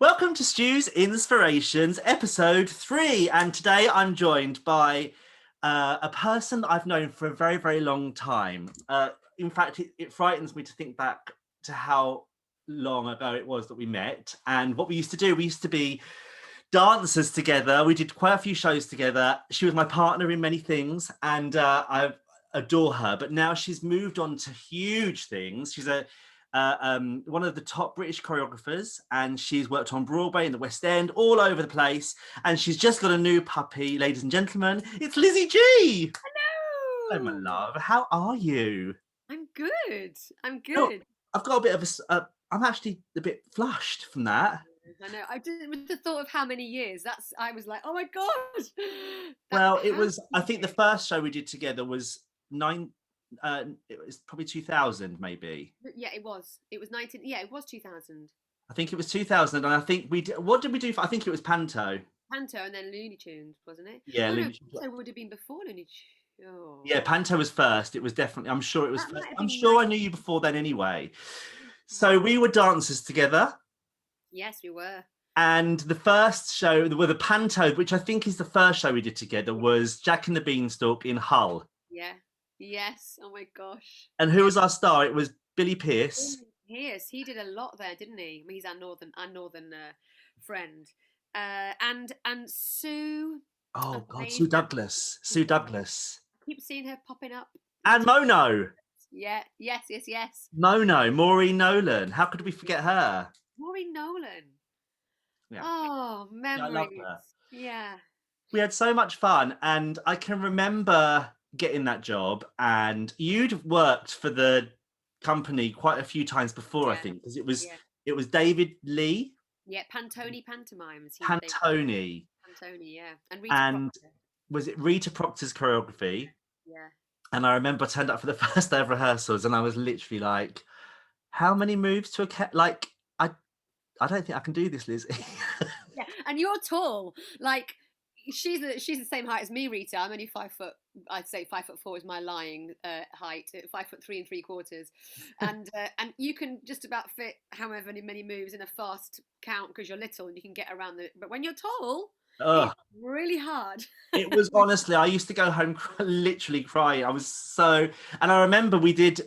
Welcome to Stu's Inspirations, episode 3. And today I'm joined by a person that I've known for a very, very long time. In fact, it frightens me to think back to how long ago it was that we met. And what we used to do, we used to be dancers together. We did quite a few shows together. She was my partner in many things, and I adore her. But now she's moved on to huge things. She's one of the top British choreographers, and she's worked on Broadway in the West End, all over the place. And she's just got a new puppy, ladies and gentlemen. It's Lizzi Gee. Hello, my Hello. love. How are you? I'm good. I'm Oh, good. I've got a bit of I'm actually a bit flushed from that. I know. I did with the thought of how many years. I was like, oh my god. That Well, it how was. I many think the years? first show we did together was nine. It was probably 2000, maybe. Yeah, it was. It was 19. Yeah, it was 2000. I think it was 2000, and I think we did. What did we do? I think it was Panto. Panto and then Looney Tunes, wasn't it? Yeah, Oh no, Looney Tunes. Panto would have been before Looney Tunes. Oh, Yeah, Panto was first. It was definitely. I'm sure it was that first. might have I'm been sure I 19. knew you before then, anyway. So Wow. we were dancers together, Yes, we were. and the first show, well, the Panto, which I think is the first show we did together, Yeah. was Jack and the Beanstalk in Hull. Yeah. Yes. Oh my gosh. And who Yeah. was our star? It was Billy Pearce. Yes, he did a lot there, didn't he? I mean, he's our northern friend, and Sue, Oh God, Sue amazing. Douglas. Sue Douglas. I keep seeing her popping up in And TikTok. Mono. Yeah, yes, yes, yes. Mono, Maureen Nolan. How could we Yeah. forget her? Maureen Nolan. Yeah, Oh, yeah, I love her. memories. Yeah. We had so much fun, and I can remember getting that job. And you'd worked for the company quite a few times before, I Yeah. think, because Yeah. it was David Lee Yeah. Pantone pantomimes. He they Pantone, Pantone. Yeah, and Rita and Proctor. was it Rita Proctor's choreography? Yeah. And I remember I turned up for the first day of rehearsals, and I was literally like, "How many moves to a cat?" Like, I don't think I can do this, Lizzie. Yeah, and you're tall. Like she's the same height as me, Rita. I'm only 5 foot. I'd say 5'4" is my lying height. 5'3 3/4, and you can just about fit however many moves in a fast count because you're little and you can get around the. But when you're tall, it's Ugh. really hard. It was honestly, I used to go home literally crying. I was so, and I remember we did,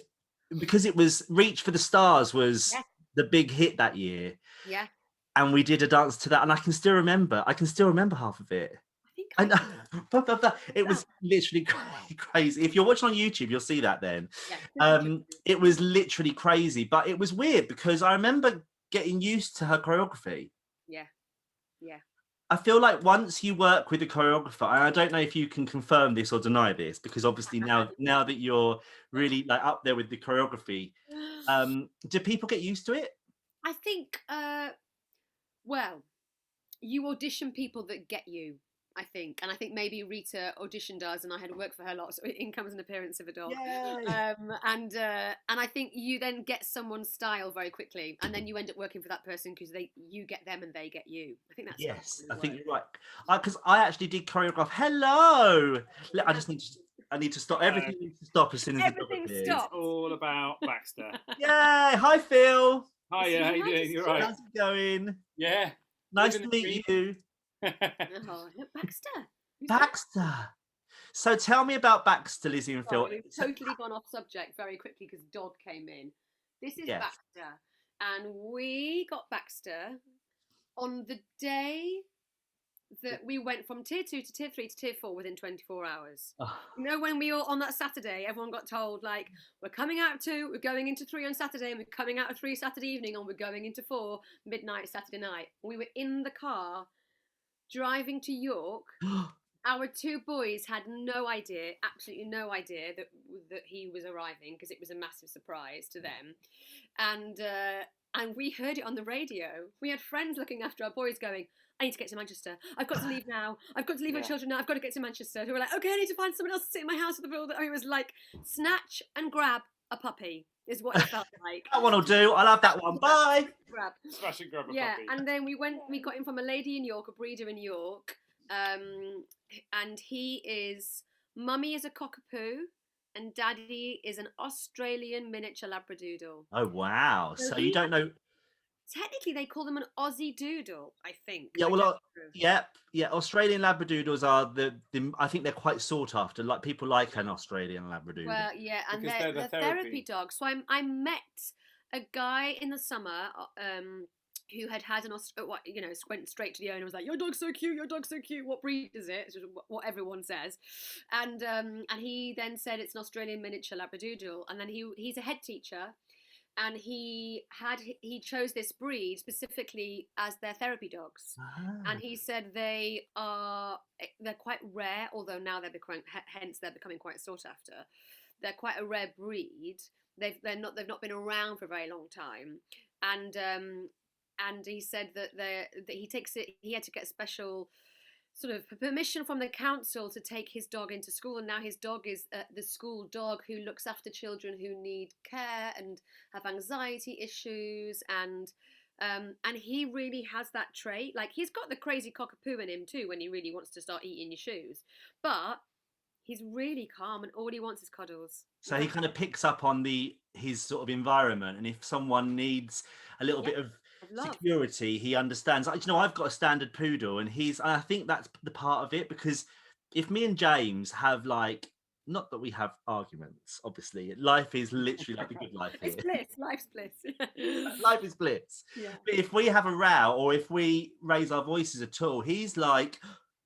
because it was Reach for the Stars was Yeah, the big hit that year, yeah. and we did a dance to that, and I can still remember half of it. I think I I know, can. but it Well, was literally crazy. If you're watching on YouTube, you'll see that then. yeah, just watch it. It was literally crazy, but it was weird because I remember getting used to her choreography. Yeah, yeah. I feel like once you work with a choreographer, and I don't know if you can confirm this or deny this, because obviously now that you're really like up there with the choreography, do people get used to it? I think. Well, you audition people that get you, I think, and I think maybe Rita auditioned us, and I had worked for her lots. So in comes an appearance of a dog, Yay! and I think you then get someone's style very quickly, and then you end up working for that person because you get them and they get you. I think that's how it Yes, I really think works. you're right. Because I actually did choreograph. Hello. I just need to. I need to stop. Hello. Everything needs to stop as soon as the dog Everything appears. It's stopped. all about Baxter. Yay! Hi, Phil. Hiya, how you Hi, doing? You're right. How's it going? Yeah. Nice Living to the meet dream. you, Oh, look, Baxter. Who's that? Baxter. So tell me about Baxter, Lizzie and Phil. Sorry, we've So, totally gone off subject very quickly because dog came in. This is yes. Baxter, and we got Baxter on the day that we went from tier 2 to tier 3 to tier 4 within 24 hours. Oh, You know, when we all on that Saturday, everyone got told, like, we're coming out of 2, we're going into 3 on Saturday, and we're coming out of 3 Saturday evening, and we're going into 4 midnight Saturday night. We were in the car driving to York. Our 2 boys had no idea, absolutely no idea that he was arriving because it was a massive surprise to them, and we heard it on the radio. We had friends looking after our boys, going, "I need to get to Manchester. I've got to leave now. I've got to leave my Yeah. children now. I've got to get to Manchester." So we're like, "Okay, I need to find someone else to sit in my house with the bill." It was like snatch and grab a puppy is what it felt like. that one will do. I'll have that one. Bye. Grab. Smash and grab a Yeah, puppy. and then we got him from a lady in York, a breeder in York, and he is, mummy is a cockapoo, and daddy is an Australian miniature labradoodle. Oh wow! So So you he don't know Technically, they call them an Aussie Doodle, I think. Yeah, I well, don't know. yeah. Australian Labradoodles are the. I think they're quite sought after. Like people like an Australian Labradoodle. Well, yeah, and Because they're they're the therapy therapy. dogs. So I met a guy in the summer, who had what went straight to the owner and was like, "Your dog's so cute, your dog's so cute. What breed is it?" It's just what everyone says, and he then said it's an Australian miniature Labradoodle, and then he's a head teacher, and he chose this breed specifically as their therapy dogs. Ah. And he said they're quite rare, although now they're becoming quite sought after. They're quite a rare breed. They've not been around for a very long time, and he said that he had to get a special sort of permission from the council to take his dog into school, and now his dog is the school dog who looks after children who need care and have anxiety issues, and he really has that trait. Like, he's got the crazy cockapoo in him too when he really wants to start eating your shoes, but he's really calm and all he wants is cuddles. So he kind of picks up on his sort of environment, and if someone needs a little bit of Love. security, he understands. Like, I've got a standard poodle, and I think that's the part of it, because if me and James have, like, not that we have arguments, obviously, life is literally like the good life here. It's bliss. Life's bliss. Life is bliss. Yeah. But if we have a row or if we raise our voices at all, he's like,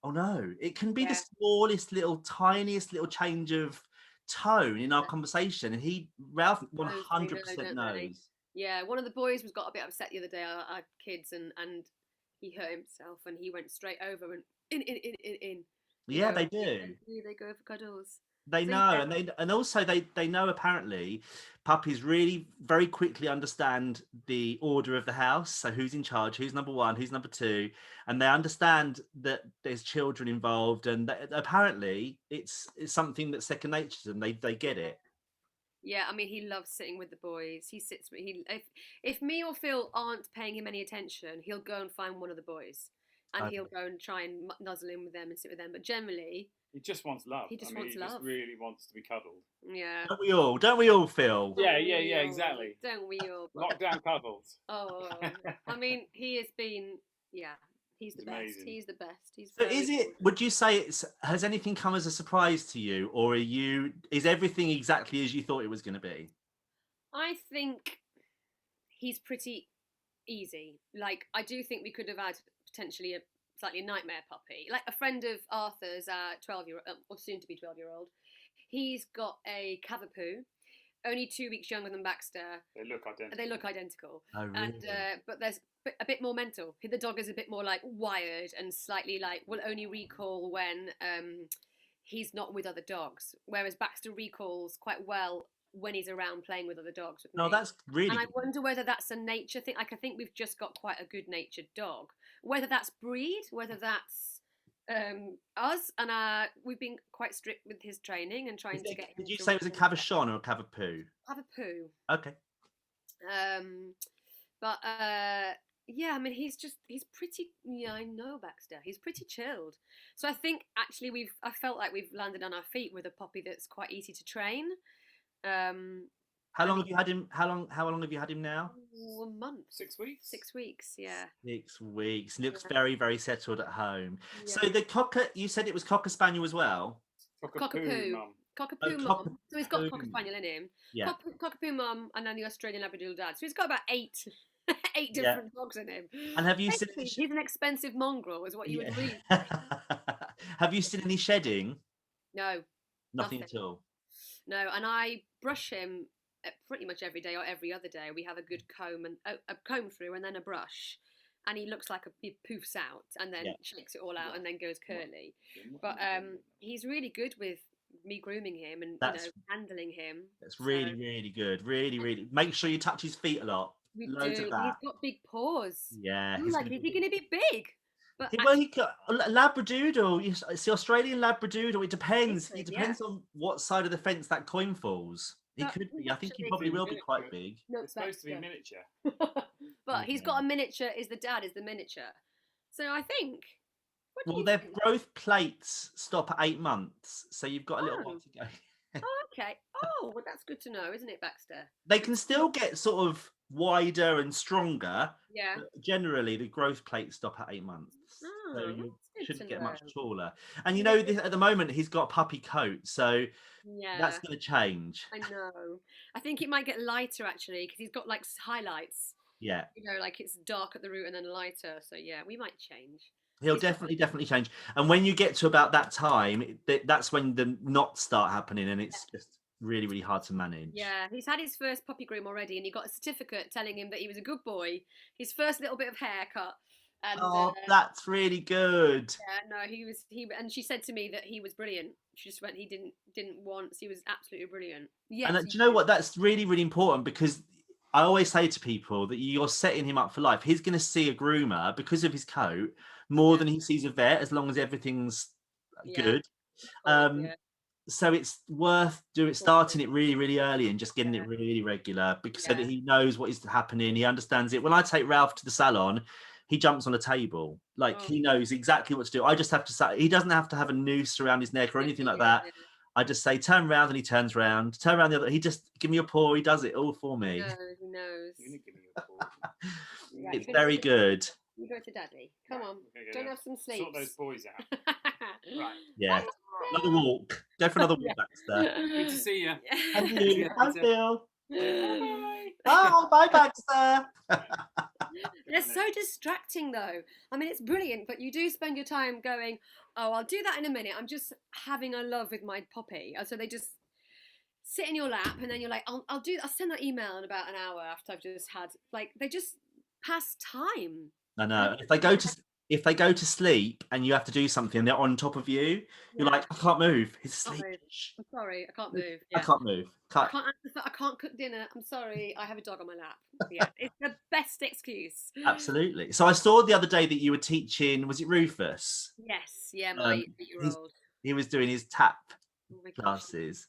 oh no. It can be the smallest little, tiniest little change of tone in our conversation, and Ralph 100% knows. Yeah, one of the boys got a bit upset the other day, our kids, and he hurt himself, and he went straight over and in. Yeah, they do. They go for cuddles. They know, and also they know, apparently puppies really very quickly understand the order of the house. So who's in charge, who's number one, who's number two, and they understand that there's children involved, and apparently it's something that's second nature to them. They get it. Yeah, I mean, he loves sitting with the boys. If me or Phil aren't paying him any attention, he'll go and find one of the boys, and he'll go and try and nuzzle in with them and sit with them. But generally, he just wants love. He just wants love. Just really wants to be cuddled. Yeah. Don't we all, Phil? Yeah, exactly. Don't we all? Lockdown cuddles. Oh, I mean, he has been. Yeah, he's the best. He's the best. So would you say has anything come as a surprise to you, or is everything exactly as you thought it was going to be? I think he's pretty easy. Like, I do think we could have had potentially a slightly nightmare puppy. Like, a friend of Arthur's, 12-year-old, or soon to be 12-year-old, he's got a Cavapoo, only 2 weeks younger than Baxter. They look identical. Oh, really? And but there's a bit more mental. The dog is a bit more like wired and slightly like will only recall when he's not with other dogs, whereas Baxter recalls quite well when he's around playing with other dogs. That's really. And I wonder whether that's a nature thing. Like, I think we've just got quite a good-natured dog. Whether that's breed, whether that's us, and we've been quite strict with his training and trying to get him. Did you say it was a Cavachon or a Cavapoo? Cavapoo. Okay. But yeah, I mean, he's pretty. Yeah, I know Baxter. He's pretty chilled. So I think actually I felt like we've landed on our feet with a puppy that's quite easy to train. How long have you had him? How long have you had him now? A month. 6 weeks. 6 weeks. Yeah. 6 weeks. He looks very, very settled at home. Yeah. So the you said it was Cocker Spaniel as well. Cockapoo. Cockapoo mum. So he's got Cocker Spaniel in him. Yeah. Cockapoo mum, and then the Australian Labradoodle dad. So he's got about eight different dogs in him. And have you seen? He's an expensive mongrel, is what you would read. Have you seen any shedding? No. Nothing at all. No, and I brush him pretty much every day or every other day. We have a good comb and a comb through, and then a brush, and he looks like he poofs out and then shakes it all out and then goes curly. But he's really good with me grooming him and handling him. That's really, really good. Really, really. Make sure you touch his feet a lot. We Loads do. Of that. He's got big paws. Yeah. I'm like, is he going to be big? But he got Labradoodle. It's the Australian Labradoodle. It depends. It depends on what side of the fence that coin falls. He could be. I think he probably will be quite big. No, it's supposed to be miniature. But he's got a miniature. The dad is the miniature. So I think. Well, their growth plates stop at 8 months, so you've got a little while to go. Okay. Oh, well, that's good to know, isn't it, Baxter? They can still get sort of wider and stronger, Yeah. but generally the growth plates stop at 8 months. So Oh, you that's good shouldn't to get much know. taller. And you Yeah. know, at the moment he's got a puppy coat, so that's Yeah, going to change. I know. I think it might get lighter actually because he's got like highlights. Yeah. You know, like it's dark at the root and then lighter. So yeah, we might change. He'll He's definitely change. And when you get to about that time, that's when the knots start happening, and it's just really hard to manage. Yeah, he's had his first puppy groom already, and he got a certificate telling him that he was a good boy. His first little bit of haircut, and Oh, that's really good. yeah, no, and she said to me that he was brilliant. She just went, he didn't once. He was absolutely brilliant. And Yes, do you know what? That's really important, because I always say to people that you're setting him up for life. He's going to see a groomer because of his coat more yeah, than he sees a vet, as long as everything's yeah, good. of course, Um, yeah, so it's worth of course, starting it really early and just getting it yeah, really regular, because so that yeah, he knows what is happening, he understands it. When I take Ralph to the salon, he jumps on a table, like oh, he knows exactly what to do. I just have to say, he doesn't have to have a noose around his neck or anything like yeah, that. I just say turn around and he turns around, turn around the other, he just give me a paw, he does it all for me. he knows. You're gonna give me a call. Right, It's very good. You go to daddy. Come on, Go don't have some sleep. sort those boys out. Right. Yeah, another walk, go for another walk, Yeah. Baxter. Good to see you. And See you, you hi later. Phil. Bye. Bye Baxter. They're so distracting though. I mean, it's brilliant, but you do spend your time going, oh, I'll do that in a minute. I'm just having a love with my poppy. And so they just sit in your lap, and then you're like, I'll send that email in about an hour after I've just had, like, they just pass time. I And know. If they go to sleep and you have to do something, they're on top of you. You're yeah, like, I can't move. He's I can't asleep. move. I'm sorry, I can't move. I Yeah. can't move. I can't answer I can't cook dinner. I'm sorry, I have a dog on my lap. Yeah, it's the best excuse. Absolutely. So I saw the other day that you were teaching. Was it Rufus? Yes, yeah, my Um, 8-year old. he was doing his tap Oh my gosh, classes.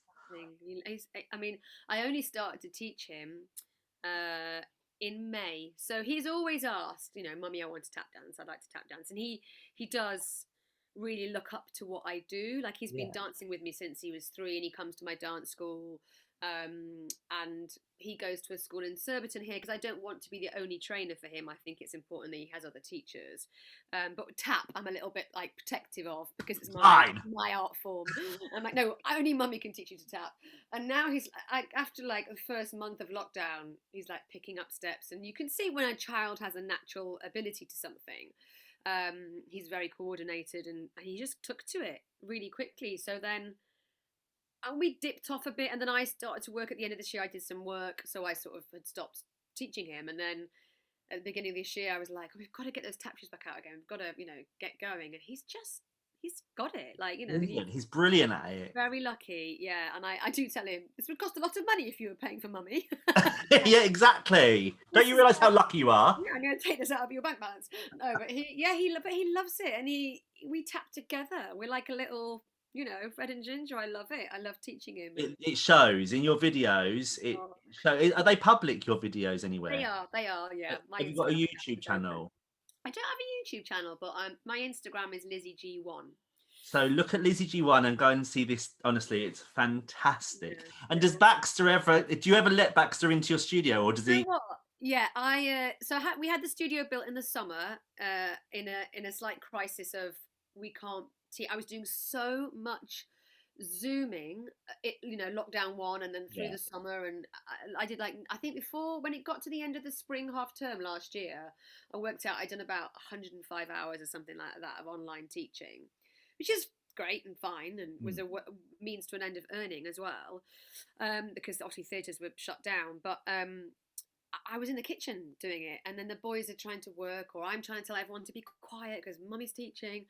I mean, I only started to teach him uh, in May, so he's always asked, you know, Mummy, I want to tap dance. I'd like to tap dance, and he does really look up to what I do. Like he's been Yeah. dancing with me since he was 3, and he comes to my dance school, and he goes to a school in Surbiton here because I don't want to be the only trainer for him. I think it's important that he has other teachers. But with tap, I'm a little bit like protective of because it's my art form. I'm like, no, only Mummy can teach you to tap. And now he's like, after like the first month of lockdown, he's like picking up steps, and you can see when a child has a natural ability to something. He's very coordinated, and he just took to it really quickly. So then and we dipped off a bit, and then I started to work at the end of this year. I did some work, so I sort of had stopped teaching him, and then at the beginning of this year I was like, oh, we've got to get those tap shoes back out again, we've got to, you know, get going. And he's got it, like, you know, He's brilliant at it. very lucky. Yeah. And I do tell him this would cost a lot of money if you were paying for Mummy. Yeah, exactly. Don't you realise how lucky you are? Yeah, I'm going to take this out of your bank balance. No, but he loves it, and we tap together. We're like a little, you know, Fred and Ginger. I love it. I love teaching him. It shows in your videos. Are they public, your videos, anywhere? They are. Yeah. Have you got a YouTube channel? I don't have a YouTube channel, but my Instagram is Lizzi Gee1. So look at Lizzi Gee1 and go and see this. Honestly, it's fantastic. Yeah, And does Baxter do you ever let Baxter into your studio, or does he? You know what? Yeah, we had the studio built in the summer, in a slight crisis of we can't. I was doing so much zooming, you know, lockdown 1, and then through Yeah. the summer, and I did like, I think before, when it got to the end of the spring half term last year, I worked out I'd done about 105 hours or something like that of online teaching, which is great and fine, and was a means to an end of earning as well, because obviously theatres were shut down. But I was in the kitchen doing it, and then the boys are trying to work, or I'm trying to tell everyone to be quiet because Mummy's teaching.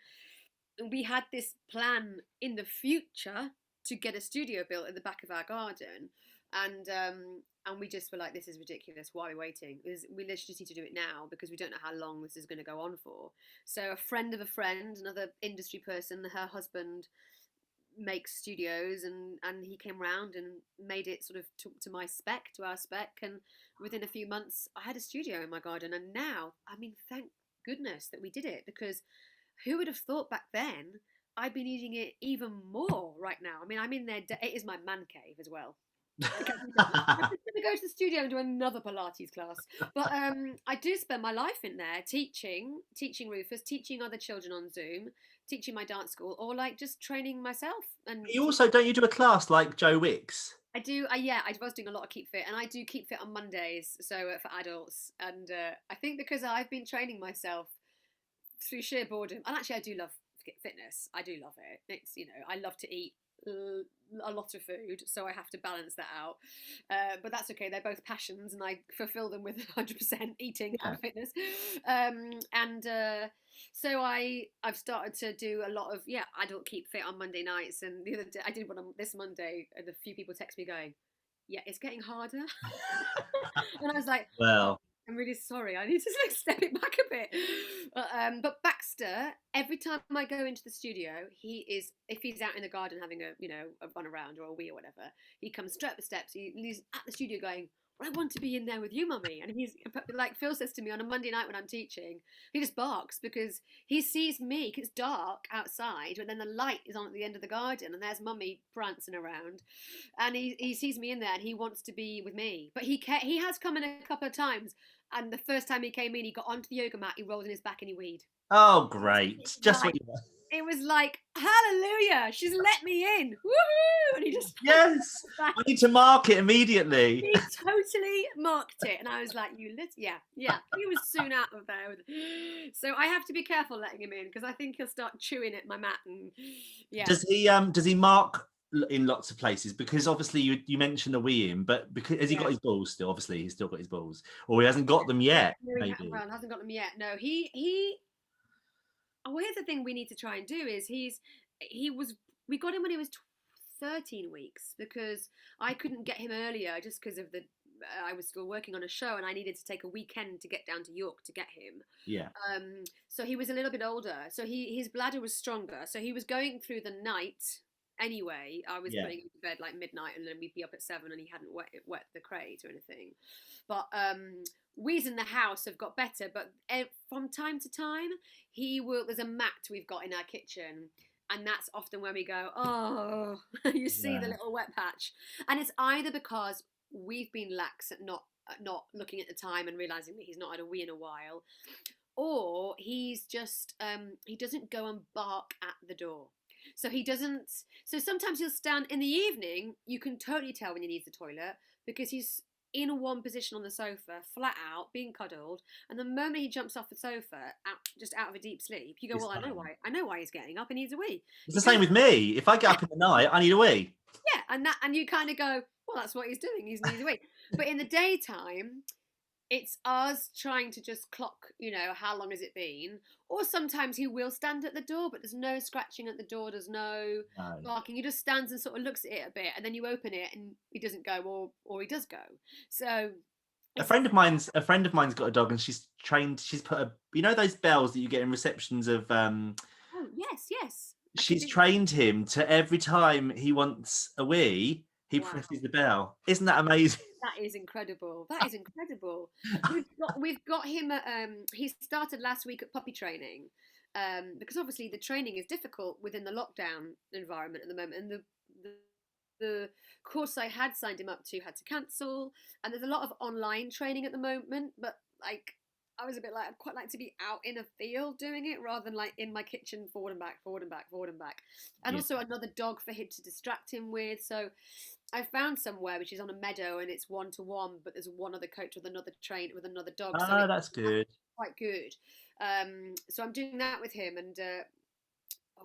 And we had this plan in the future to get a studio built at the back of our garden, and we just were like, this is ridiculous. Why are we waiting? We literally just need to do it now because we don't know how long this is going to go on for. So a friend of a friend, another industry person, her husband makes studios, and he came round and made it sort of to our spec, and within a few months I had a studio in my garden. And now, I mean, thank goodness that we did it, because who would have thought back then I'd be needing it even more right now? I mean, I'm in there. It is my man cave as well. Okay, I'm just going to go to the studio and do another Pilates class. But I do spend my life in there teaching Rufus, teaching other children on Zoom, teaching my dance school, or like just training myself. And You also don't you do a class like Joe Wicks? I do. I was doing a lot of Keep Fit, and I do Keep Fit on Mondays, so for adults. And I think because I've been training myself through sheer boredom, and actually I do love fitness. I do love it. It's I love to eat a lot of food, so I have to balance that out. But that's okay. They're both passions, and I fulfill them with 100% eating and fitness. So I've started to do a lot of adult Keep Fit on Monday nights, and the other day I did one on this Monday, and a few people text me going, "Yeah, it's getting harder," and I was like, Well, I'm really sorry. I need to like step it back a bit. But Baxter, every time I go into the studio, if he's out in the garden having a run around or a wee or whatever, he comes straight up the steps. He's at the studio going, "Well, I want to be in there with you, mummy." And he's like, Phil says to me on a Monday night when I'm teaching, he just barks because he sees me. It's dark outside, and then the light is on at the end of the garden, and there's mummy prancing around, and he sees me in there, and he wants to be with me. But he has come in a couple of times. And the first time he came in, he got onto the yoga mat, he rolled on his back and he weed. oh great. Just what you want. It was like, hallelujah, she's let me in. Woohoo! And he just Yes. I need to mark it immediately. He totally marked it. And I was like, yeah. He was soon out of there. So I have to be careful letting him in because I think he'll start chewing at my mat and Does he mark in lots of places? Because obviously you mentioned the wee in, but because has he got his balls still? Obviously he's still got his balls, or he hasn't got them yet. Maybe hasn't got them yet. No, he. Oh, here's the thing we need to try and do is we got him when he was 13 weeks because I couldn't get him earlier just because of I was still working on a show and I needed to take a weekend to get down to York to get him. Yeah. So he was a little bit older. So his bladder was stronger. So he was going through the night. Anyway, I was putting him to bed like midnight and then we'd be up at 7 and he hadn't wet the crate or anything. But we's in the house have got better, but from time to time, there's a mat we've got in our kitchen and that's often when we go, oh, you see the little wet patch. And it's either because we've been lax at not looking at the time and realising that he's not had a wee in a while, or he's just, he doesn't go and bark at the door. So he doesn't. So sometimes he'll stand in the evening. You can totally tell when he needs the toilet because he's in one position on the sofa, flat out, being cuddled. And the moment he jumps off the sofa, out of a deep sleep, you go, "Well, I know why he's getting up. He needs a wee." It's the same with me. If I get up in the night, I need a wee. Yeah, and you kind of go, "Well, that's what he's doing. He needs a wee." But in the daytime, it's us trying to just clock, how long has it been? Or sometimes he will stand at the door, but there's no scratching at the door. There's no barking. He just stands and sort of looks at it a bit, and then you open it, and he doesn't go, or he does go. So a friend of mine's got a dog, and she's put those bells that you get in receptions of. Oh yes. She's trained him to every time he wants a wee, he presses the bell. Isn't that amazing? That is incredible. We've got him at, he started last week at puppy training because obviously the training is difficult within the lockdown environment at the moment, and the course I had signed him up to had to cancel, and there's a lot of online training at the moment, but like I was a bit like, I'd quite like to be out in a field doing it rather than like in my kitchen forward and back. And also another dog for him to distract him with. So I found somewhere which is on a meadow and it's 1-to-1, but there's one other coach with another dog. Oh, so that's good. Quite good. So I'm doing that with him. And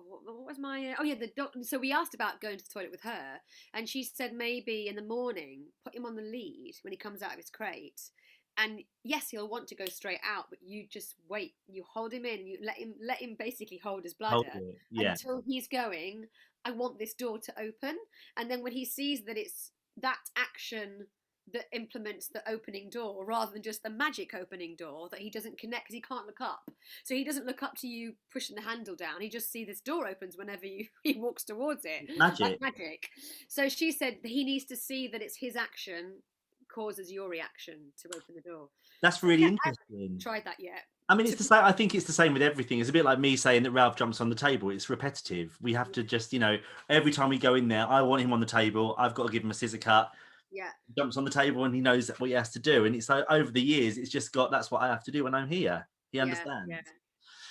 what was my? The dog. So we asked about going to the toilet with her, and she said maybe in the morning put him on the lead when he comes out of his crate. And yes, he'll want to go straight out, but you just wait. You hold him in, and you let him basically hold his bladder until he's going, I want this door to open. And then when he sees that it's that action that implements the opening door rather than just the magic opening door that he doesn't connect because he can't look up. So he doesn't look up to you pushing the handle down. He just sees this door opens whenever he walks towards it. Magic. Like magic. So she said he needs to see that it's his action causes your reaction to open the door. That's really interesting. I haven't tried that yet. I mean, it's the same. I think it's the same with everything. It's a bit like me saying that Ralph jumps on the table. It's repetitive. We have to just, every time we go in there, I want him on the table. I've got to give him a scissor cut. Yeah. jumps on the table and he knows what he has to do. And it's like over the years, it's just got, that's what I have to do when I'm here. He understands. Yeah.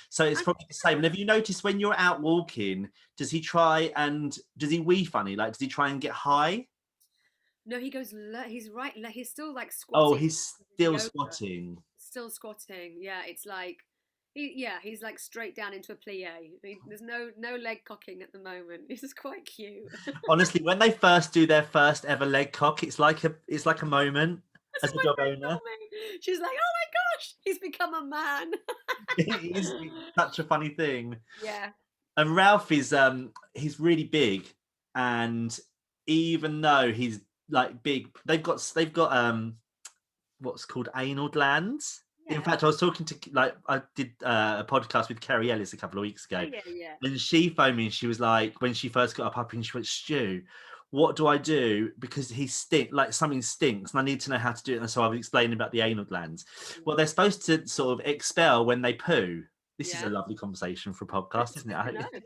So it's probably the same. And have you noticed when you're out walking, does he wee funny? Like, does he try and get high? No, he goes. He's right. He's still like Oh, squatting. he's still Yoga. squatting. Still squatting. Yeah, it's like, he's like straight down into a plie. There's no leg cocking at the moment. This is quite cute. Honestly, when they first do their first ever leg cock, it's like a moment That's as a what dog my friend owner. told me. She's like, "Oh my gosh, he's become a man." It is such a funny thing. Yeah. And Ralph is he's really big, and even though he's like big, they've got what's called anal glands. In fact, I was talking to I did a podcast with Kerry Ellis a couple of weeks ago, Yeah. and she phoned me and she was like, when she first got a puppy, and she went, "Stu, what do I do? Because something stinks, and I need to know how to do it." And so I was explaining about the anal glands. Well, they're supposed to sort of expel when they poo. This is a lovely conversation for a podcast, isn't it?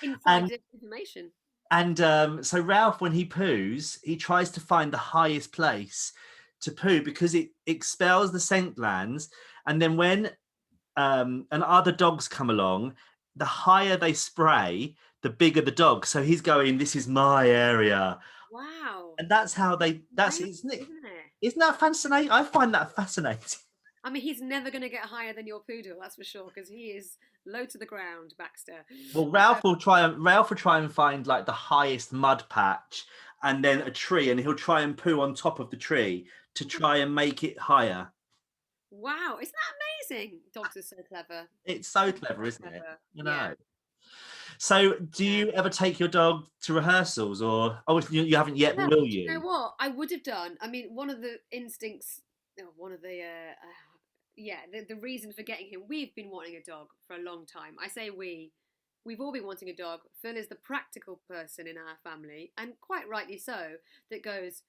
Inside information. And so Ralph, when he poos, he tries to find the highest place to poo because it expels the scent glands. And then when and other dogs come along, the higher they spray, the bigger the dog. So he's going, "This is my area." Wow. And that's how that's Amazing, isn't it? Isn't it? Isn't that fascinating? I find that fascinating. I mean, he's never going to get higher than your poodle, that's for sure, because he is low to the ground, Baxter. Well, Ralph will try and find like the highest mud patch and then a tree, and he'll try and poo on top of the tree to try and make it higher. Wow, isn't that amazing? Dogs are so clever. It's so clever, isn't it? You know. Yeah. So, do you ever take your dog to rehearsals, or you haven't yet, but will you? You know what? I would have done. I mean, one of the instincts, one of the the reason for getting him, we've been wanting a dog for a long time. I say we've all been wanting a dog. Phil is the practical person in our family, and quite rightly so, that goes,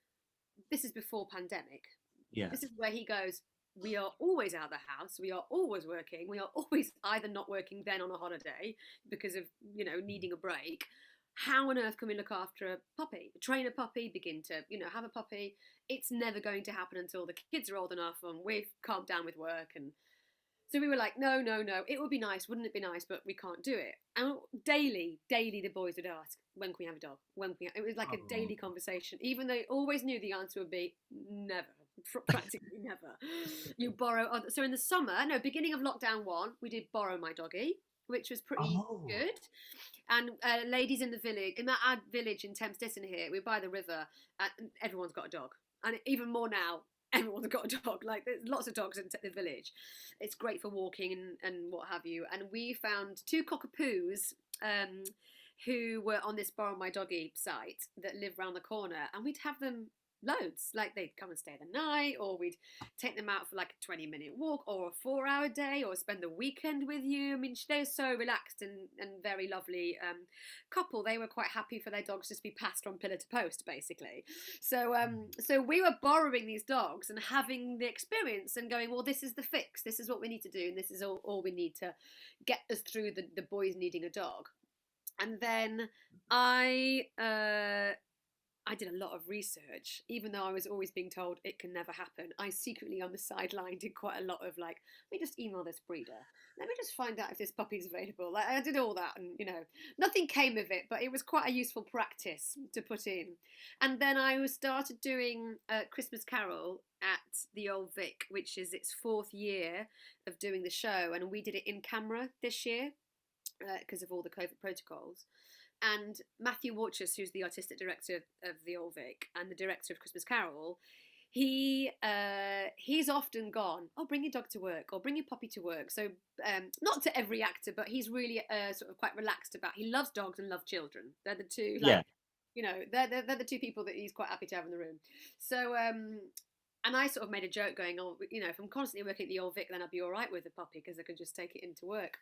this is before pandemic. Yeah. This is where he goes, we are always out of the house, we are always working, we are always either not working then on a holiday because of, needing a break. How on earth can we look after a puppy, train a puppy, begin to, have a puppy? It's never going to happen until the kids are old enough and we've calmed down with work. And so we were like, no, it would be nice, wouldn't it be nice? But we can't do it. And daily, the boys would ask, when can we have a dog? It was like a daily conversation, even though they always knew the answer would be never. Practically never. You borrow. So in the summer, beginning of lockdown 1, we did borrow my doggy, which was pretty good. And ladies in the village, in our village in Thames Ditton here, we're by the river, and everyone's got a dog. And even more now, everyone's got a dog. Like, there's lots of dogs in the village. It's great for walking and what have you. And we found 2 cockapoos who were on this borrow my doggy site that live round the corner, and we'd have them loads. Like, they'd come and stay the night, or we'd take them out for like a 20-minute walk or a 4-hour day, or spend the weekend with you. I mean, they're so relaxed and very lovely couple. They were quite happy for their dogs just to be passed from pillar to post, basically. So we were borrowing these dogs and having the experience and going, well, this is the fix, this is what we need to do, and this is all we need to get us through the boys needing a dog. And then I did a lot of research, even though I was always being told it can never happen. I secretly on the sideline did quite a lot of let me just email this breeder. Let me just find out if this puppy's available. I did all that, and nothing came of it, but it was quite a useful practice to put in. And then I started doing Christmas Carol at the Old Vic, which is its 4th year of doing the show, and we did it in camera this year because of all the COVID protocols. And Matthew Warchus, who's the artistic director of the Old Vic and the director of Christmas Carol, he's often gone, oh, bring your dog to work or bring your puppy to work. So not to every actor, but he's really sort of quite relaxed about. He loves dogs and loves children. They're the two, they're the 2 people that he's quite happy to have in the room. So and I sort of made a joke going, oh, if I'm constantly working at the Old Vic, then I'd be all right with the puppy because I could just take it into work.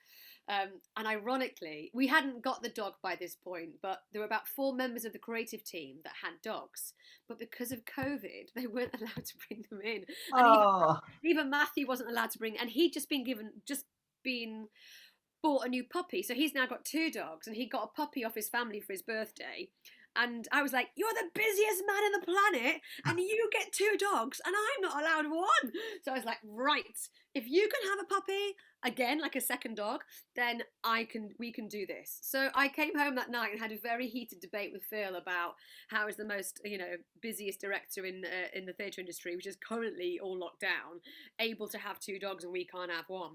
And ironically, we hadn't got the dog by this point, but there were about 4 members of the creative team that had dogs. But because of COVID, they weren't allowed to bring them in. And even Matthew wasn't allowed to bring, and he'd just been bought a new puppy. So he's now got 2 dogs, and he got a puppy off his family for his birthday. And I was like, you're the busiest man in the planet, and you get 2 dogs, and I'm not allowed 1. So I was like, right, if you can have a puppy, again, like a second dog, then we can do this. So I came home that night and had a very heated debate with Phil about how is the most, busiest director in the theatre industry, which is currently all locked down, able to have 2 dogs and we can't have 1.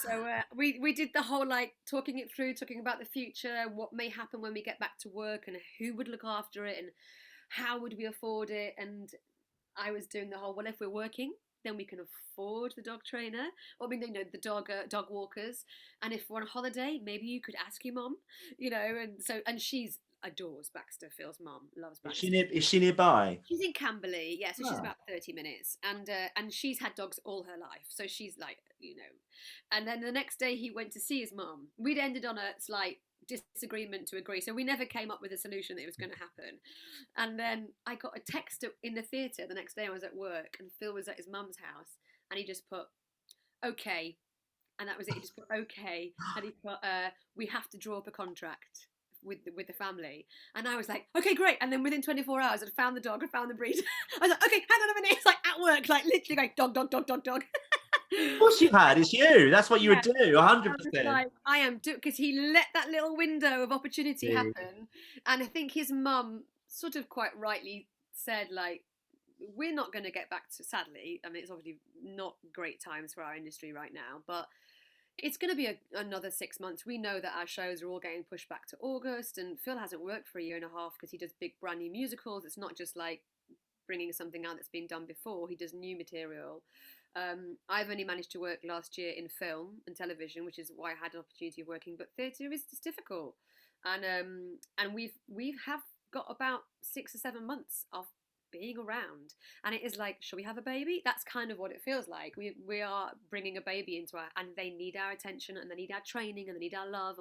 So we did the whole like talking it through, talking about the future, what may happen when we get back to work, and who would look after it, and how would we afford it. And I was doing the whole, well, if we're working, then we can afford the dog trainer, or the dog walkers. And if we're on holiday, maybe you could ask your mum, and she's adores Baxter. Phil's mum loves Baxter. Is she nearby? She's in Camberley, yeah, so she's Oh. about 30 minutes, and she's had dogs all her life, so she's like, And then the next day he went to see his mum. We'd ended on a slight disagreement to agree, so we never came up with a solution that it was going to happen. And then I got a text in the theatre the next day. I was at work, and Phil was at his mum's house, and he just put, okay, and that was it. He just put, okay, and he put, we have to draw up a contract with the family. And I was like, okay, great. And then within 24 hours, I'd found the dog, I found the breed. I was like, okay, hang on a minute. It's like at work, like literally going dog, dog, dog, dog, dog. Of course you had. It's you. That's what you would do. 100%. Like, I am because he let that little window of opportunity happen. And I think his mum sort of quite rightly said, like, we're not going to get back to, sadly, I mean, it's obviously not great times for our industry right now, but it's going to be another 6 months. We know that our shows are all getting pushed back to August, and Phil hasn't worked for a year and a half because he does big brand new musicals. It's not just like bringing something out that's been done before. He does new material. I've only managed to work last year in film and television, which is why I had an opportunity of working, but theatre is just difficult. And we've got about 6 or 7 months of being around, and it is like, shall we have a baby? That's kind of what it feels like. We are bringing a baby into our, and they need our attention, and they need our training, and they need our love,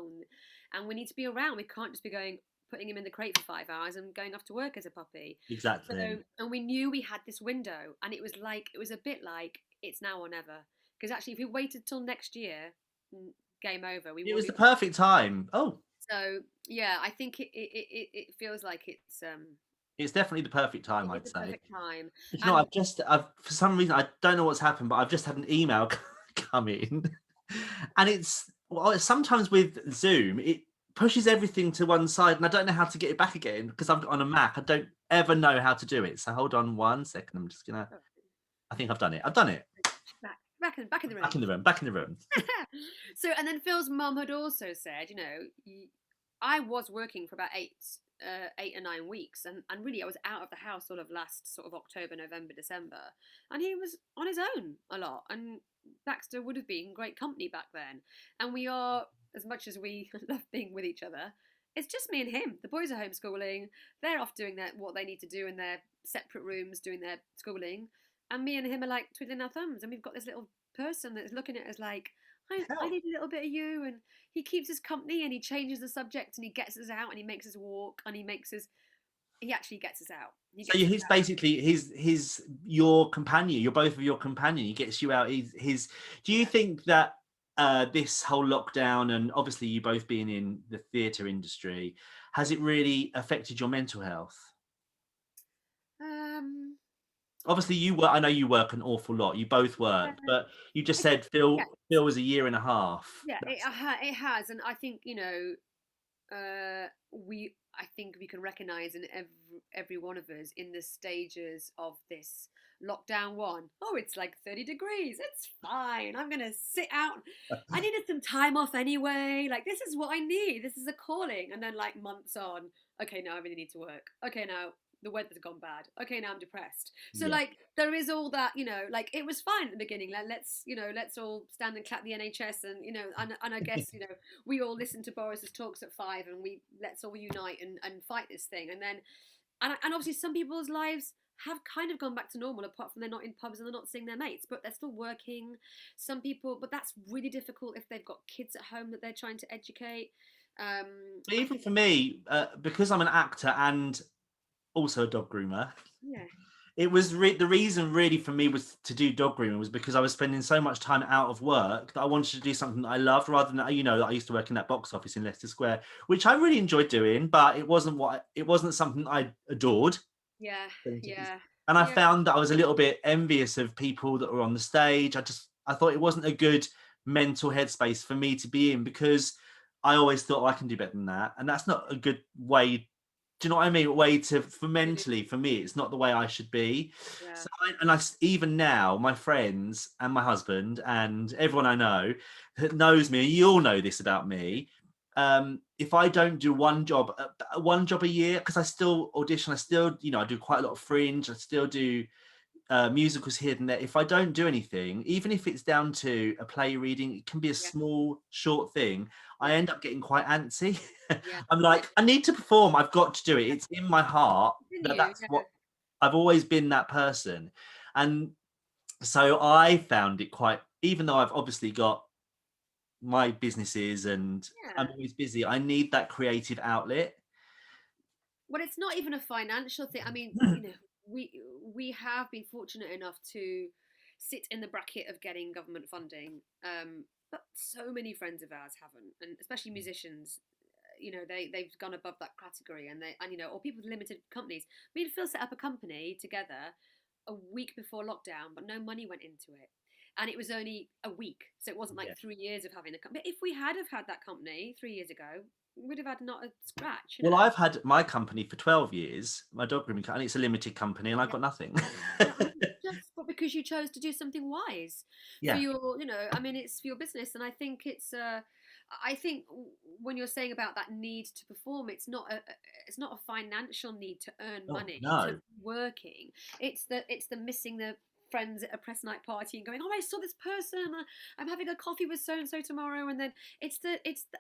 and we need to be around. We can't just be putting him in the crate for 5 hours and going off to work as a puppy. Exactly. So, and we knew we had this window, and it was a bit like it's now or never. Because actually, if we waited till next year, game over. It was the perfect time. Oh. So yeah, I think it feels like it's definitely the perfect time, I'd say. Perfect time. You know, I've for some reason, I don't know what's happened, but I've just had an email come in, and it's sometimes with Zoom, it pushes everything to one side, and I don't know how to get it back again because I'm on a Mac. I don't ever know how to do it. So hold on 1 second. I'm just gonna. I think I've done it. Back in the room. Back in the room. So, and then Phil's mum had also said, I was working for about 8 or 9 weeks, and really I was out of the house all of last sort of October, November, December, and he was on his own a lot, and Baxter would have been great company back then. And we are, as much as we love being with each other, it's just me and him. The boys are homeschooling, they're off doing what they need to do in their separate rooms doing their schooling, and me and him are like twiddling our thumbs, and we've got this little person that's looking at us like, I need a little bit of you. And he keeps us company, and he changes the subject, and he gets us out, and he makes us walk, and he actually gets us out. So he's basically he's your companion. You're both of your companion. He gets you out. Do you think that this whole lockdown, and obviously you both being in the theatre industry, has it really affected your mental health? Obviously, I know you work an awful lot. You both work, but you just said Phil was a year and a half. Yeah, it has, and I think I think we can recognise in every one of us in the stages of this lockdown one. Oh, it's like 30 degrees. It's fine. I'm gonna sit out. I needed some time off anyway. Like, this is what I need. This is a calling. And then like months on, okay, now I really need to work. Okay, now the weather's gone bad. Okay, now I'm depressed. So like there is all that, like it was fine at the beginning. Like, let's all stand and clap the NHS, and and I guess we all listened to Boris's talks at 5, and let's all unite and fight this thing. And then and obviously some people's lives have kind of gone back to normal, apart from they're not in pubs and they're not seeing their mates, but they're still working. Some people, but that's really difficult if they've got kids at home that they're trying to educate. Even for me, because I'm an actor and also a dog groomer, it was the reason really for me was to do dog grooming was because I was spending so much time out of work that I wanted to do something that I loved rather than, you know, I used to work in that box office in Leicester Square, which I really enjoyed doing, but it wasn't something I adored. Yeah, yeah, And I yeah, found that I was a little bit envious of people that were on the stage. I thought it wasn't a good mental headspace for me to be in because I always thought, oh, I can do better than that. And that's not a good way. Do you know what I mean? A way for mentally, for me, it's not the way I should be. yeah, So, even now, my friends and my husband and everyone I know that knows me, you all know this about me. If I don't do one job a year, because I still audition, I still, you know, I do quite a lot of fringe, I still do musicals here and there. If I don't do anything, even if it's down to a play reading, it can be a yeah, small, short thing. I yeah, end up getting quite antsy. yeah. I'm like, I need to perform. I've got to do it. It's in my heart that Continue. that's Yeah, what I've always been, that person. And so I found it quite, even though I've obviously got my businesses and I'm yeah. always busy, I need that creative outlet. Well, it's not even a financial thing. I mean, we have been fortunate enough to sit in the bracket of getting government funding, but so many friends of ours haven't, and especially musicians. They've gone above that category, or people with limited companies. Me and Phil set up a company together a week before lockdown, but no money went into it. And it was only a week, so it wasn't Yeah. like 3 years of having the company. If we had have had that company 3 years ago, we would have had not a scratch, Well, I've had my company for 12 years, my dog grooming company. It's a limited company, and I've Yeah. got nothing. Yeah, and it's just but because you chose to do something wise for Yeah. your, I mean, it's for your business, and I think I think when you're saying about that need to perform, it's not a financial need to earn Oh, money to no. be working. It's the missing the friends at a press night party and going, oh, I saw this person, I'm having a coffee with so and so tomorrow, and then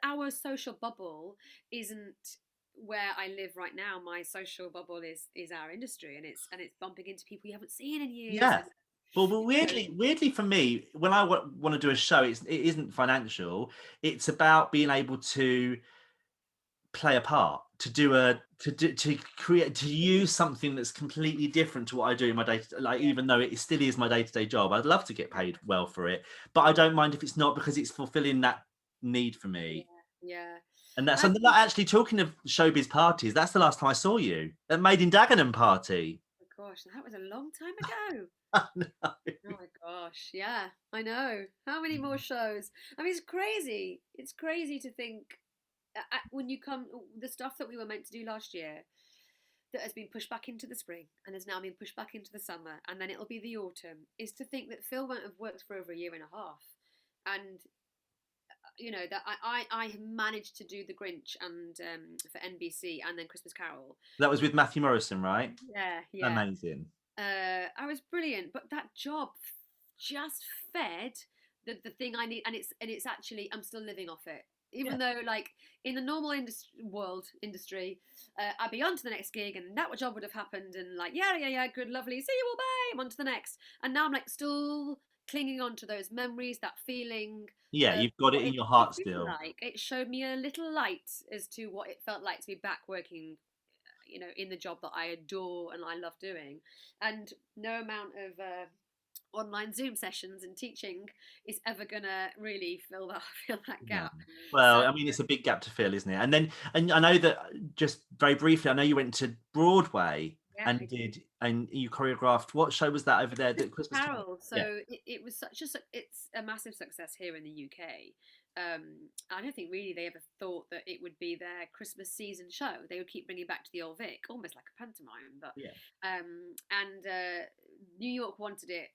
our social bubble isn't where I live right now. My social bubble is our industry, and it's bumping into people you haven't seen in years. Yeah. And But you know, weirdly for me, when I want to do a show, it isn't financial. It's about being able to play a part, to do yeah, to create, to use something that's completely different to what I do in my day. Like, yeah, even though it still is my day-to-day job, I'd love to get yeah, paid well for it, but I don't mind if it's not, because it's fulfilling that need for me. yeah, yeah. And that's I something think, that, actually, talking of showbiz parties, that's the last time I saw you at Made in Dagenham party. oh gosh, that was a long time ago. No. Oh my gosh, yeah, I know. How many more shows? I mean, it's crazy. It's crazy to think when you come the stuff that we were meant to do last year that has been pushed back into the spring and has now been pushed back into the summer, and then it'll be the autumn, is to think that Phil won't have worked for over a year and a half. And that I have managed to do the Grinch and for NBC, and then Christmas Carol. That was with Matthew Morrison, right? Yeah, yeah. Amazing. I was brilliant, but that job just fed the thing I need, and it's actually I'm still living off it. Yeah. Even though, like, in the normal industry, I'd be on to the next gig, and that job would have happened, and like, yeah, good, lovely, see you all, bye, I'm on to the next. And now I'm like still clinging on to those memories, that feeling Yeah, of you've got it what in it your could heart be still. like. It showed me a little light as to what it felt like to be back working, in the job that I adore and I love doing. And no amount of online Zoom sessions and teaching is ever gonna really fill that No. gap. Well, So I mean, it's a big gap to fill, isn't it? And I know that, just very briefly, I know you went to Broadway yeah, and and you choreographed. What show was that over there? The Christmas Christmas Carol. Carol. Yeah. So it was it's a massive success here in the UK. I don't think really they ever thought that it would be their Christmas season show. They would keep bringing back to the Old Vic, almost like a pantomime. But Yeah. and New York wanted it,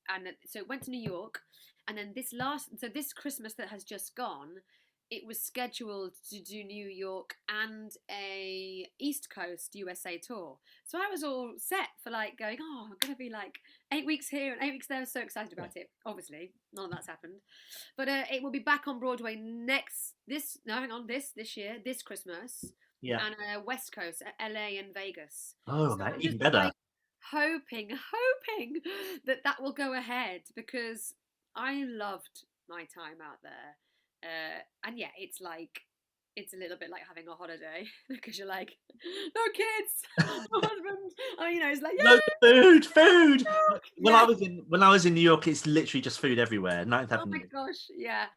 and so it went to New York, and then this Christmas that has just gone, it was scheduled to do New York and a East Coast USA tour. So I was all set for like going, oh, I'm gonna be like 8 weeks here and 8 weeks there. I was so excited Yeah. about it. Obviously, none of that's happened, but it will be back on Broadway this year, this Christmas, Yeah. and West Coast, LA and Vegas. Oh, So mate, I'm even just better. like hoping that will go ahead, because I loved my time out there. And yeah, it's like it's a little bit like having a holiday because you're like, no kids, no husband. Oh, you know, it's like, yeah, No food. When yeah. I was in New York, it's literally just food everywhere. Ninth Oh my Avenue. gosh, yeah.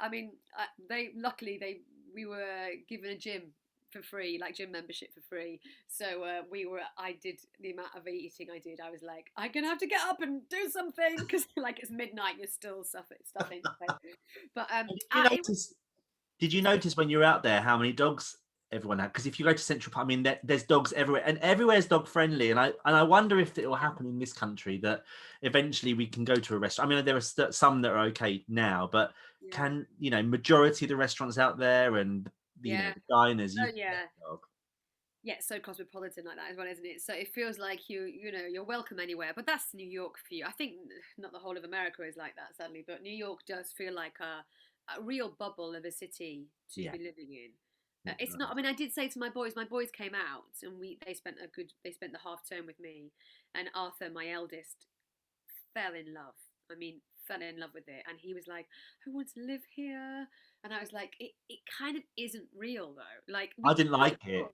I mean, we were given a gym for free, like gym membership for free. So I did the amount of eating I did. I was like, I'm gonna have to get up and do something because like it's midnight, you're still stuffing. But And did you notice when you were out there how many dogs everyone had? Because if you go to Central Park, I mean, there's dogs everywhere, and everywhere's dog friendly. And I wonder if it will happen in this country that eventually we can go to a restaurant. I mean, there are some that are okay now, but yeah, can majority of the restaurants out there and yeah, the diners, oh you can yeah. get a dog. Yeah, it's so cosmopolitan like that as well, isn't it? So it feels like you're welcome anywhere. But that's New York for you. I think not the whole of America is like that, sadly, but New York does feel like a real bubble of a city to Yeah, be living in. it It's does. not. I mean, I did say to my boys came out and they spent the half term with me, and Arthur, my eldest, fell in love. I mean, fell in love with it, and he was like, "I want to live here," and I was like, "It kind of isn't real though. Like I we didn't could." like it.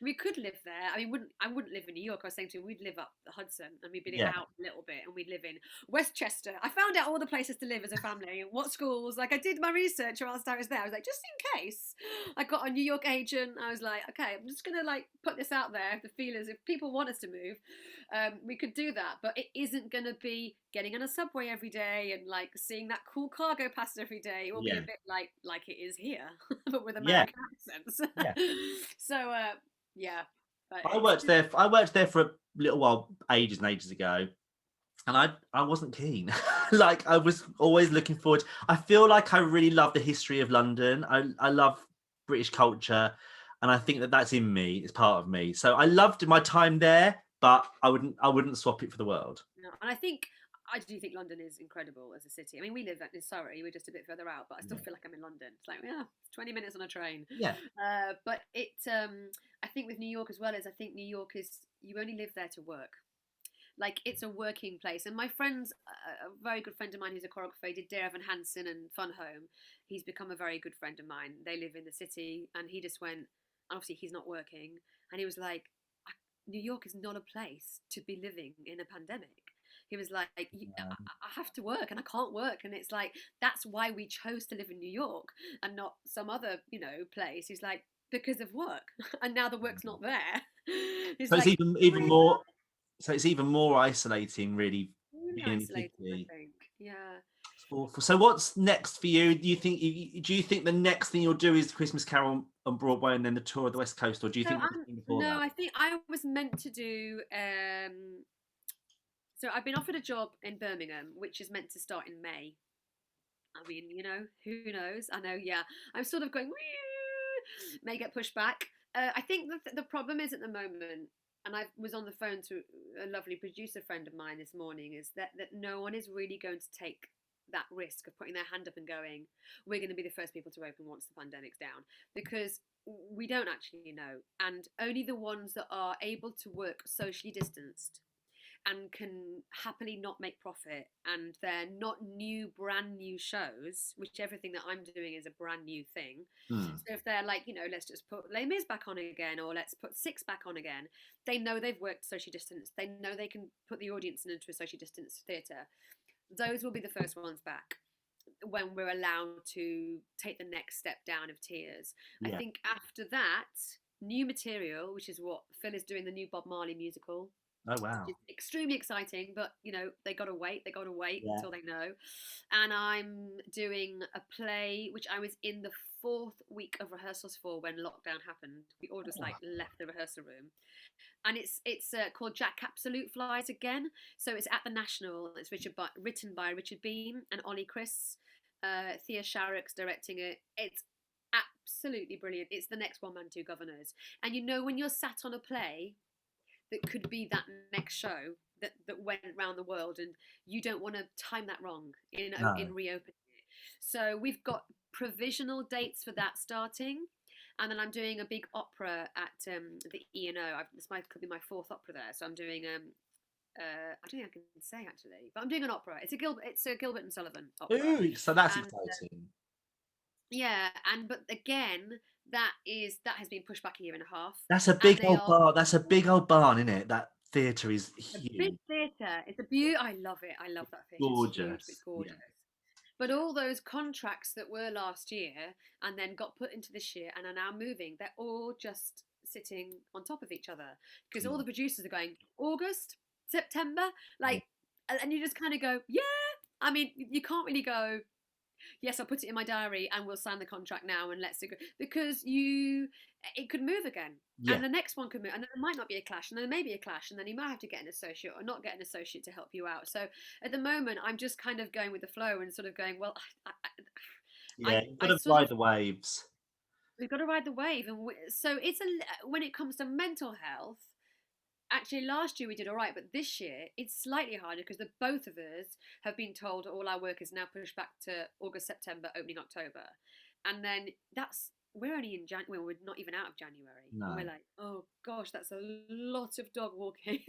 We could live there. I mean, I wouldn't live in New York. I was saying to him, we'd live up the Hudson and we'd be Yeah, out a little bit and we'd live in Westchester. I found out all the places to live as a family, what schools. Like I did my research whilst I was there. I was like, just in case. I got a New York agent. I was like, okay, I'm just gonna like put this out there. The feelers, if people want us to move, we could do that. But it isn't gonna be getting on a subway every day and like seeing that cool car go past every day. It will be a yeah, bit like it is here, but with yeah, American accents. yeah. So yeah, but I it's worked there. I worked there for a little while, ages and ages ago, and I wasn't keen. Like I was always looking forward. I feel like I really love the history of London. I love British culture, and I think that that's in me. It's part of me. So I loved my time there, but I wouldn't swap it for the world. no, and I do think London is incredible as a city. I mean, we live in Surrey, we're just a bit further out, but I still Yeah. feel like I'm in London. It's like, yeah, it's 20 minutes on a train. Yeah. But I think with New York as well as I think New York is you only live there to work. Like it's a working place. And my friends, a very good friend of mine who's a choreographer, he did Dear Evan Hansen and Fun Home. He's become a very good friend of mine. They live in the city, and he just went. Obviously, he's not working, and he was like, New York is not a place to be living in a pandemic. He was like, I have to work and I can't work. And it's like, that's why we chose to live in New York and not some other, place. He's like, because of work. And now the work's not there. He's So it's like, even more. So it's even more isolating, really, really being in the isolating, I city. think. Yeah. It's awful. So what's next for you? Do you think the next thing you'll do is Christmas Carol on Broadway and then the tour of the West Coast, or do you So think there's anything before no, that? I think I was meant to do. So I've been offered a job in Birmingham, which is meant to start in May. I mean, who knows? I know, yeah. I'm sort of going, may get pushed back. I think the problem is at the moment, and I was on the phone to a lovely producer friend of mine this morning, is that no one is really going to take that risk of putting their hand up and going, we're going to be the first people to open once the pandemic's down, because we don't actually know. And only the ones that are able to work socially distanced and can happily not make profit, and they're not brand new shows, which everything that I'm doing is a brand new thing. Hmm. So if they're like, let's just put Les Mis back on again, or let's put Six back on again, they know they've worked social distance, they know they can put the audience into a social distance theatre. Those will be the first ones back when we're allowed to take the next step down of tiers. I Yeah. think after that, new material, which is what Phil is doing, the new Bob Marley musical, Oh wow. which is extremely exciting, but they got to wait Yeah. until they know. And I'm doing a play which I was in the 4th week of rehearsals for when lockdown happened. We all just like left the rehearsal room, and it's called Jack Absolute Flies Again. So it's at the National. It's written by Richard Beam and Ollie Chris. Thea Sharrock's directing it. It's absolutely brilliant. It's the next One Man Two Governors. And when you're sat on a play that could be that next show that went around the world, and you don't want to time that wrong in No. reopening it. So we've got provisional dates for that starting, and then I'm doing a big opera at the E&O. This could be my 4th opera there. So I'm doing I don't think I can say actually, but I'm doing an opera. It's a Gilbert and Sullivan opera. Ooh, so that's And exciting. Yeah, but again, that has been pushed back a year and a half. That's a And big they old are bar. That's a big old barn, isn't it? That theatre is a big huge, theatre. It's a beauty. I love it. I love that theatre. It's huge. It's gorgeous. Yeah. gorgeous. But all those contracts that were last year and then got put into this year and are now moving, they're all just sitting on top of each other because all the producers are going August, September, Yeah. like, and you just kind of go, yeah. I mean, you can't really go, yes, I'll put it in my diary and we'll sign the contract now and let's go, because it could move again. Yeah. And the next one could move, and then there might not be a clash, and then there may be a clash, and then you might have to get an associate or not get an associate to help you out. So at the moment, I'm just kind of going with the flow and sort of going, well, Yeah. You've got I to sort ride of the waves. we've got to ride the wave, and so when it comes to mental health. Actually, last year we did all right, but this year it's slightly harder because the both of us have been told all our work is now pushed back to August, September, opening October, and then we're only in January. Well, we're not even out of January, and No. we're like, oh gosh, that's a lot of dog walking.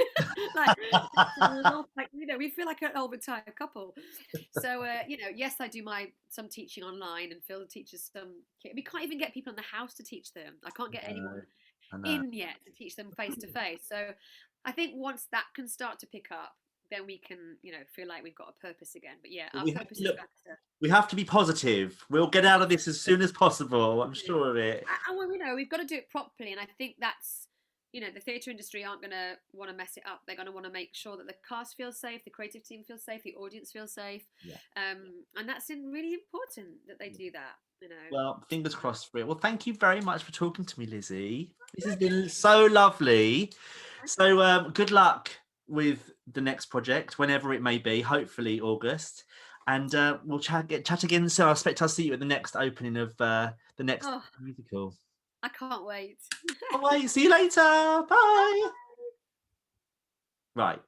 Like, it's a lot, like, we feel like an old retired couple. So yes, I do some teaching online, and Phil teaches some. We can't even get people in the house to teach them. I can't get anyone I know. in yet to teach them face to face. So I think once that can start to pick up, then we can, feel like we've got a purpose again. But yeah, Well, our we have purpose to is look. Baxter. We have to be positive. We'll get out of this as soon as possible. I'm sure of it. And well, we've got to do it properly. And I think that's, the theatre industry aren't going to want to mess it up. They're going to want to make sure that the cast feels safe, the creative team feels safe, the audience feels safe. Yeah. And that's really important that they do that. Well, fingers crossed for it. Well, thank you very much for talking to me, Lizzie. This has been so lovely. So good luck with the next project, whenever it may be, hopefully August. And we'll chat again soon. I expect I'll see you at the next opening of the next musical. I can't wait. All right, see you later. Bye. Right.